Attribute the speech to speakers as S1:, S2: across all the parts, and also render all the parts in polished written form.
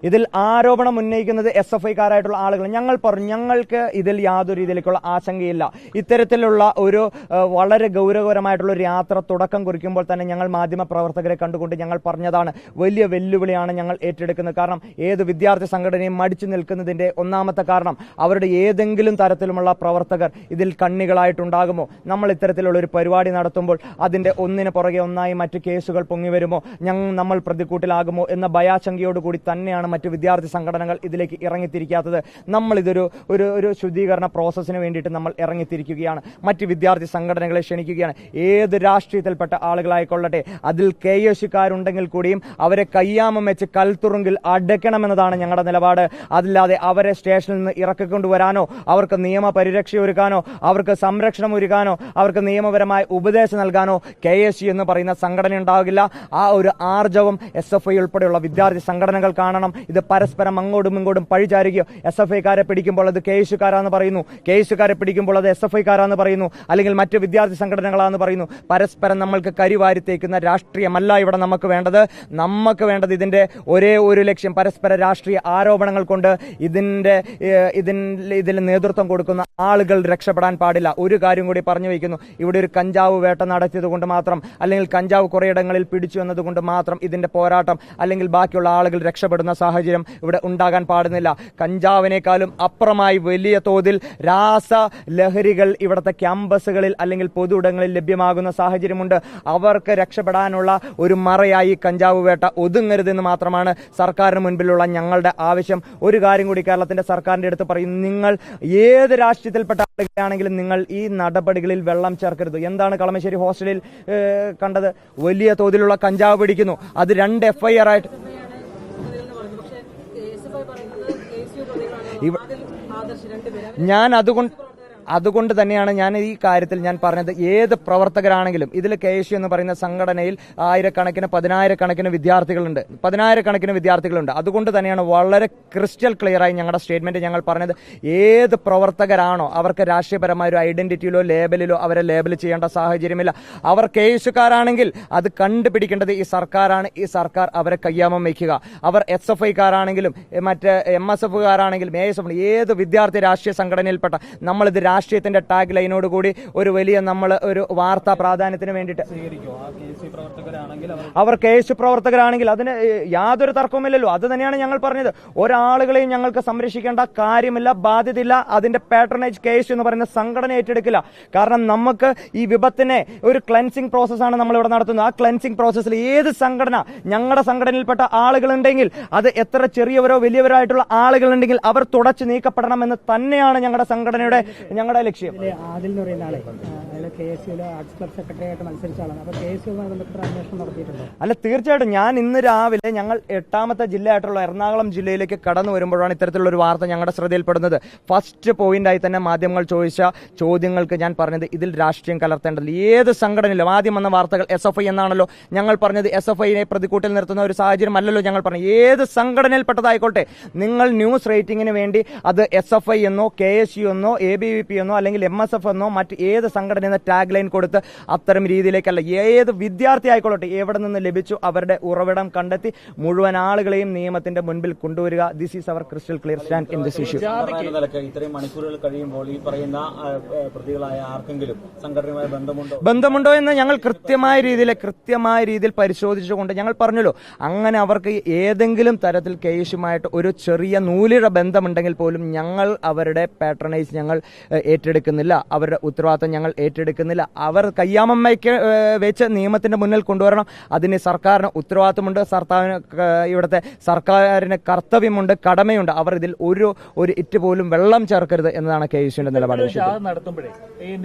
S1: ഇതിൽ ആരോപണം ഉന്നയിക്കുന്നത് SFI-കാരായിട്ടുള്ള ആളുകൾ. ഞങ്ങൾ പറഞ്ഞു, ഞങ്ങൾക്ക് ഇതിൽ യാതൊരു രീതിയിലേക്കുള്ള ആശങ്കയില്ല. ഇത്തരത്തിലുള്ള ഒരു വളരെ ഗൗരവകരമായിട്ടുള്ള ഒരു യാത്ര തുടക്കം കുറിക്കുമ്പോൾ തന്നെ ഞങ്ങൾ മാധ്യമ പ്രവർത്തകരെ കണ്ടുകൊണ്ട് ഞങ്ങൾ പറഞ്ഞതാണ്, വലിയ വെല്ലുവിളിയാണ് ഞങ്ങൾ ഏറ്റെടുക്കുന്നത്. കാരണം ഏത് വിദ്യാർത്ഥി സംഘടനയും മടിച്ചു നിൽക്കുന്നതിന്റെ ഒന്നാമത്തെ കാരണം അവരുടെ ഏതെങ്കിലും തരത്തിലുമുള്ള പ്രവർത്തകർ ഇതിൽ കണ്ണികളായിട്ടുണ്ടാകുമോ, നമ്മൾ ഇത്തരത്തിലുള്ള ഒരു പരിപാടി നടത്തുമ്പോൾ അതിന്റെ ഒന്നിന് പുറകെ ഒന്നായി മറ്റു കേസുകൾ പൊങ്ങി വരുമോ, നമ്മൾ പ്രതിക്കൂട്ടിലാകുമോ എന്ന ഭയാശങ്കയോടുകൂടി തന്നെയാണ് മറ്റു വിദ്യാർത്ഥി സംഘടനകൾ ഇതിലേക്ക് ഇറങ്ങിത്തിരിക്കാത്തത്. നമ്മൾ ഇതൊരു ഒരു ശുദ്ധീകരണ പ്രോസസ്സിന് വേണ്ടിയിട്ട് നമ്മൾ ഇറങ്ങിത്തിരിക്കുകയാണ്. മറ്റ് വിദ്യാർത്ഥി സംഘടനകളെ ക്ഷണിക്കുകയാണ്. ഏത് രാഷ്ട്രീയത്തിൽപ്പെട്ട ആളുകളായിക്കൊള്ളട്ടെ, അതിൽ KSUക്കാരുണ്ടെങ്കിൽ കൂടിയും അവരെ കയ്യാമം വെച്ച് കൽത്തുറുങ്കിൽ അടയ്ക്കണമെന്നതാണ് ഞങ്ങളുടെ നിലപാട്. അതില്ലാതെ അവരെ സ്റ്റേഷനിൽ നിന്ന് ഇറക്കിക്കൊണ്ടുവരാനോ അവർക്ക് നിയമ പരിരക്ഷ ഒരുക്കാനോ അവർക്ക് സംരക്ഷണം ഒരുക്കാനോ അവർക്ക് നിയമപരമായ ഉപദേശം നൽകാനോ KSU എന്ന് പറയുന്ന സംഘടന ഉണ്ടാകില്ല. ആ ഒരു ആർജവം SFI ഉൾപ്പെടെയുള്ള വിദ്യാർത്ഥി സംഘടനകൾ കാണണം. ഇത് പരസ്പരം അങ്ങോട്ടും ഇങ്ങോട്ടും പഴിചാരുകയോ, SFI-കാരെ പിടിക്കുമ്പോൾ അത് KSU-കാരാന്ന് പറയുന്നു, KSU-കാരെ പിടിക്കുമ്പോൾ അത് SFI-കാരാന്ന് പറയുന്നു, അല്ലെങ്കിൽ മറ്റ് വിദ്യാർത്ഥി സംഘടനകളാന്ന് പറയുന്നു. പരസ്പരം നമ്മൾക്ക് കരിവാരിത്തേക്കുന്ന രാഷ്ട്രീയമല്ല ഇവിടെ നമുക്ക് വേണ്ടത്. നമുക്ക് വേണ്ടത് ഇതിന്റെ ഒരേ ഒരു ലക്ഷ്യം, പരസ്പര രാഷ്ട്രീയ ആരോപണങ്ങൾ കൊണ്ട് ഇതിൽ നേതൃത്വം കൊടുക്കുന്ന ആളുകൾ രക്ഷപ്പെടാൻ പാടില്ല. ഒരു കാര്യം കൂടി പറഞ്ഞു വയ്ക്കുന്നു, ഇവിടെ ഒരു കഞ്ചാവ് വേട്ട നടത്തിയത് കൊണ്ട് മാത്രം, അല്ലെങ്കിൽ കഞ്ചാവ് കുറേയിടങ്ങളിൽ പിടിച്ചു എന്നതുകൊണ്ട് മാത്രം ഇതിന്റെ പോരാട്ടം അല്ലെങ്കിൽ ബാക്കിയുള്ള ആളുകൾ രക്ഷപ്പെടുന്ന സാഹചര്യം ഇവിടെ ഉണ്ടാകാൻ പാടുന്നില്ല. കഞ്ചാവിനേക്കാളും അപ്പുറമായി വലിയ തോതിൽ രാസ ലഹരികൾ ഇവിടുത്തെ ക്യാമ്പസുകളിൽ അല്ലെങ്കിൽ പൊതുയിടങ്ങളിൽ ലഭ്യമാകുന്ന സാഹചര്യമുണ്ട്. അവർക്ക് രക്ഷപ്പെടാനുള്ള ഒരു മറയായി കഞ്ചാവ് വേട്ട ഒതുങ്ങരുതെന്ന് മാത്രമാണ് സർക്കാരിന് മുൻപിലുള്ള ഞങ്ങളുടെ ആവശ്യം. ഒരു കാര്യം കൂടി കേരളത്തിന്റെ സർക്കാരിന്റെ അടുത്ത് പറയുന്നു, നിങ്ങൾ ഏത് രാഷ്ട്രീയത്തിൽപ്പെട്ട ആളുകളാണെങ്കിലും നിങ്ങൾ ഈ നടപടികളിൽ വെള്ളം ചേർക്കരുത്. എന്താണ് കളമശ്ശേരി ഹോസ്റ്റലിൽ കണ്ടത്? വലിയ തോതിലുള്ള കഞ്ചാവ് പിടിക്കുന്നു, അത് 2 FIR ആയിട്ട് ഞാൻ അതുകൊണ്ട് തന്നെയാണ് ഞാൻ ഈ കാര്യത്തിൽ ഞാൻ പറഞ്ഞത്, ഏത് പ്രവർത്തകരാണെങ്കിലും ഇതിൽ KSU എന്ന് പറയുന്ന സംഘടനയിൽ ആയിരക്കണക്കിന് 10,000-കണക്കിന് വിദ്യാർത്ഥികളുണ്ട്. അതുകൊണ്ട് തന്നെയാണ് വളരെ ക്രിസ്റ്റൽ ക്ലിയറായി ഞങ്ങളുടെ സ്റ്റേറ്റ്മെന്റ് ഞങ്ങൾ പറഞ്ഞത്, ഏത് പ്രവർത്തകരാണോ അവർക്ക് രാഷ്ട്രീയപരമായ ഒരു ഐഡന്റിറ്റിയിലോ ലേബലിലോ അവരെ ലേബൽ ചെയ്യേണ്ട സാഹചര്യമില്ല. അവർ KSU-കാരാണെങ്കിൽ അത് കണ്ടുപിടിക്കേണ്ടത് ഈ സർക്കാരാണ്. ഈ സർക്കാർ അവരെ കയ്യാമം വയ്ക്കുക. അവർ SFI-കാരാണെങ്കിലും മറ്റ് MSF-കാരാണെങ്കിലും ASF, ഏത് വിദ്യാർത്ഥി രാഷ്ട്രീയ സംഘടനയിൽപ്പെട്ട നമ്മളിത് രാഷ്ട്രീയത്തിന്റെ ടാഗ് ലൈനോട് കൂടി ഒരു വലിയ ഒരു വാർത്താ പ്രാധാന്യത്തിന് വേണ്ടിയിട്ട് അവർ KSU പ്രവർത്തകരാണെങ്കിൽ അതിന് യാതൊരു തർക്കവുമില്ലല്ലോ. അത് തന്നെയാണ് ഞങ്ങൾ പറഞ്ഞത്. ഒരാളുകളെയും ഞങ്ങൾക്ക് സംരക്ഷിക്കേണ്ട കാര്യമില്ല, ബാധ്യതയില്ല. അതിന്റെ പാട്രണേജ് KSU എന്ന് പറയുന്ന സംഘടന ഏറ്റെടുക്കില്ല. കാരണം നമുക്ക് ഈ വിപത്തിനെ ഒരു ക്ലെൻസിംഗ് പ്രോസസ്സാണ് നമ്മളിവിടെ നടത്തുന്നത്. ആ ക്ലെൻസിംഗ് പ്രോസസ്സിൽ ഏത് സംഘടന, ഞങ്ങളുടെ സംഘടനയിൽപ്പെട്ട ആളുകളുണ്ടെങ്കിൽ, അത് എത്ര ചെറിയവരോ വലിയവരായിട്ടുള്ള ആളുകളുണ്ടെങ്കിൽ അവർ തുടച്ചു നീക്കപ്പെടണമെന്ന് തന്നെയാണ് ഞങ്ങളുടെ സംഘടനയുടെ ലക്ഷ്യം.
S2: ആദിൽ എന്ന് പറയുന്ന ആളെ KSUവിലെ ആർട്സ് ക്ലബ് സെക്രട്ടറി ആയിട്ട് മത്സരിച്ച ആളാണ്. അപ്പോൾ KSUവുമായി ബന്ധപ്പെട്ട അന്വേഷണം നടത്തിയിട്ടുണ്ടോ?
S1: അല്ല, തീർച്ചയായിട്ടും. ഞാൻ ഇന്ന് രാവിലെ ഞങ്ങൾ 8ാമത്തെ ജില്ലയായിട്ടുള്ള എറണാകുളം ജില്ലയിലേക്ക് കടന്നു വരുമ്പോഴാണ് ഇത്തരത്തിലുള്ള ഒരു വാർത്ത ഞങ്ങളുടെ ശ്രദ്ധയിൽപ്പെടുന്നത്. ഫസ്റ്റ് പോയിന്റായി തന്നെ മാധ്യമങ്ങൾ ചോദിച്ച ചോദ്യങ്ങൾക്ക് ഞാൻ പറഞ്ഞത്, ഇതിൽ രാഷ്ട്രീയം കലർത്തേണ്ടതില്ല. ഏത് സംഘടനയിലും ആദ്യം വന്ന വാർത്തകൾ SFI എന്നാണല്ലോ ഞങ്ങൾ പറഞ്ഞത്. SFI-നെ പ്രതിക്കൂട്ടിൽ നിർത്തുന്ന ഒരു സാഹചര്യം അല്ലല്ലോ ഞങ്ങൾ പറഞ്ഞു. ഏത് സംഘടനയിൽപ്പെട്ടതായിക്കോട്ടെ, നിങ്ങൾ ന്യൂസ് റേറ്റിംഗിന് വേണ്ടി അത് SFI എന്നോ KSU എന്നോ ABVP എന്നോ അല്ലെങ്കിൽ MSF എന്നോ മറ്റ് ഏത് സംഘടന എന്ന ടാഗ് ലൈൻ കൊടുത്ത് അത്തരം രീതിയിലേക്കല്ല, ഏത് വിദ്യാർത്ഥി ആയിക്കൊള്ളട്ടെ എവിടെ നിന്ന് ലഭിച്ചു അവരുടെ ഉറവിടം കണ്ടെത്തി മുഴുവൻ ആളുകളെയും നിയമത്തിന്റെ മുൻപിൽ കൊണ്ടുവരിക. This is our crystal clear stand in this issue.
S3: ഇത്രയും മണിക്കൂറുകൾ കഴിയുമ്പോൾ ഈ പറയുന്ന പ്രതികളായ ആർക്കെങ്കിലും സംഘടനയുമായി
S1: ബന്ധമുണ്ടോ എന്ന് ഞങ്ങൾ കൃത്യമായ രീതിയിൽ പരിശോധിച്ചുകൊണ്ട് ഞങ്ങൾ പറഞ്ഞല്ലോ, അങ്ങനെ അവർക്ക് ഏതെങ്കിലും തരത്തിൽ KSUമായിട്ട് ഒരു ചെറിയ നൂലിഴ ബന്ധമുണ്ടെങ്കിൽ പോലും ഞങ്ങൾ അവരുടെ പാട്രണൈസ് ഞങ്ങൾ ഏറ്റെടുക്കുന്നില്ല, അവരുടെ ഉത്തരവാദിത്തം ഞങ്ങൾ ഏറ്റെടുക്കുന്നില്ല. അവർ കയ്യാമം വെച്ച് നിയമത്തിന്റെ മുന്നിൽ കൊണ്ടുവരണം. അതിന് സർക്കാരിന് ഉത്തരവാദിത്തമുണ്ട്, ഇവിടുത്തെ സർക്കാരിന് കർത്തവ്യമുണ്ട്, കടമയുണ്ട്. അവർ ഇതിൽ ഒരു ഇറ്റ് പോലും വെള്ളം ചേർക്കരുത് എന്നതാണ് KSUവിന്റെ നിലപാട്.
S4: നടത്തുമ്പോഴേ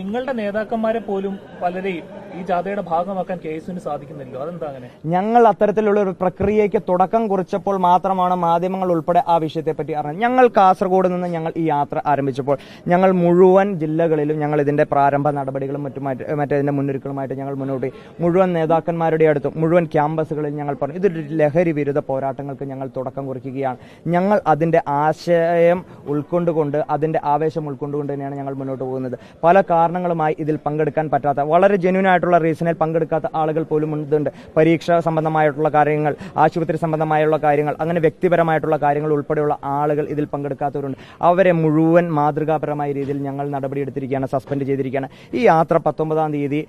S4: നിങ്ങളുടെ നേതാക്കന്മാരെ പോലും പലരെയും ഈ ജാഥയുടെ ഭാഗമാക്കാൻ KSUവിന് സാധിക്കുന്നില്ലോ, അതെന്താ അങ്ങനെ?
S1: ഞങ്ങൾ അത്തരത്തിലുള്ള ഒരു പ്രക്രിയയ്ക്ക് തുടക്കം കുറിച്ചപ്പോൾ മാത്രമാണ് മാധ്യമങ്ങൾ ഉൾപ്പെടെ ആ വിഷയത്തെപ്പറ്റി അറിഞ്ഞത്. ഞങ്ങൾ കാസർഗോഡ് നിന്ന് ഞങ്ങൾ ഈ യാത്ര ആരംഭിച്ചപ്പോൾ ഞങ്ങൾ മുഴുവൻ ജില്ലകളിലും ഞങ്ങൾ ഇതിന്റെ പ്രാരംഭ നടപടികൾ പരിപാടികളും മറ്റതിന്റെ മുന്നൊരുക്കങ്ങളുമായിട്ട് ഞങ്ങൾ മുന്നോട്ട് മുഴുവൻ നേതാക്കന്മാരുടെ അടുത്തും മുഴുവൻ ക്യാമ്പസുകളിൽ ഞങ്ങൾ പറഞ്ഞു ഇതൊരു ലഹരി വിരുദ്ധ പോരാട്ടങ്ങൾക്ക് ഞങ്ങൾ തുടക്കം കുറിക്കുകയാണ്. ഞങ്ങൾ അതിന്റെ ആശയം ഉൾക്കൊണ്ടുകൊണ്ട് അതിന്റെ ആവേശം ഉൾക്കൊണ്ടുകൊണ്ട് തന്നെയാണ് ഞങ്ങൾ മുന്നോട്ട് പോകുന്നത്. പല കാരണങ്ങളുമായി ഇതിൽ പങ്കെടുക്കാൻ പറ്റാത്ത വളരെ ജെന്യൂൻ ആയിട്ടുള്ള റീസണിൽ പങ്കെടുക്കാത്ത ആളുകൾ പോലും ഉണ്ട്. പരീക്ഷ സംബന്ധമായിട്ടുള്ള കാര്യങ്ങൾ, ആശുപത്രി സംബന്ധമായുള്ള കാര്യങ്ങൾ, അങ്ങനെ വ്യക്തിപരമായിട്ടുള്ള കാര്യങ്ങൾ ഉൾപ്പെടെയുള്ള ആളുകൾ ഇതിൽ പങ്കെടുക്കാത്തവരുണ്ട്. അവരെ മുഴുവൻ മാതൃകാപരമായ രീതിയിൽ ഞങ്ങൾ നടപടിയെടുത്തിരിക്കുകയാണ്, സസ്പെൻഡ് ചെയ്തിരിക്കുകയാണ്. ഈ യാത്ര 19-ാം തീയതി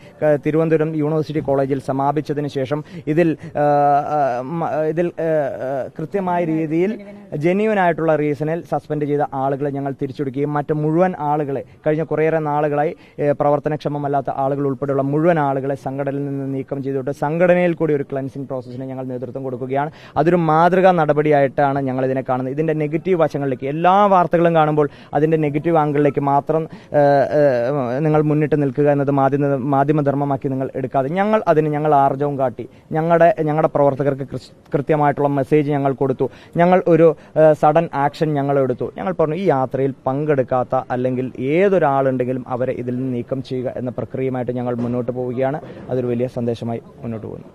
S1: തിരുവനന്തപുരം യൂണിവേഴ്സിറ്റി കോളേജിൽ സമാപിച്ചതിന് ശേഷം ഇതിൽ കൃത്യമായ രീതിയിൽ ജെന്യൂൻ ആയിട്ടുള്ള റീസണിൽ സസ്പെൻഡ് ചെയ്ത ആളുകളെ ഞങ്ങൾ തിരിച്ചെടുക്കുകയും മറ്റ് മുഴുവൻ ആളുകളെ കഴിഞ്ഞ കുറേയേറെ നാളുകളായി പ്രവർത്തനക്ഷമമല്ലാത്ത ആളുകൾ ഉൾപ്പെടെയുള്ള മുഴുവൻ ആളുകളെ സംഘടനയിൽ നിന്ന് നീക്കം ചെയ്തുകൊണ്ട് സംഘടനയിൽ കൂടി ഒരു ക്ലൻസിംഗ് പ്രോസസ്സിന് ഞങ്ങൾ നേതൃത്വം കൊടുക്കുകയാണ്. അതൊരു മാതൃകാ നടപടിയായിട്ടാണ് ഞങ്ങൾ ഇതിനെ കാണുന്നത്. ഇതിന്റെ നെഗറ്റീവ് വശങ്ങളിലേക്ക് എല്ലാ വാർത്തകളും കാണുമ്പോൾ അതിന്റെ നെഗറ്റീവ് ആംഗിളിലേക്ക് മാത്രം നിങ്ങൾ മുന്നിട്ട് നിൽക്കുക എന്നത് മാധ്യമധർമ്മമാക്കി നിങ്ങൾ എടുക്കാതെ ഞങ്ങൾ ആർജവും കാട്ടി ഞങ്ങളുടെ പ്രവർത്തകർക്ക് കൃത്യമായിട്ടുള്ള മെസ്സേജ് ഞങ്ങൾ കൊടുത്തു. ഞങ്ങൾ ഒരു സഡൻ ആക്ഷൻ ഞങ്ങൾ എടുത്തു. ഞങ്ങൾ പറഞ്ഞു ഈ യാത്രയിൽ പങ്കെടുക്കാത്ത അല്ലെങ്കിൽ ഏതൊരാളുണ്ടെങ്കിലും അവരെ ഇതിൽ നിന്ന് നീക്കം ചെയ്യുക എന്ന പ്രക്രിയയുമായിട്ട് ഞങ്ങൾ മുന്നോട്ട് പോവുകയാണ്. അതൊരു വലിയ സന്ദേശമായി മുന്നോട്ട് പോകുന്നു.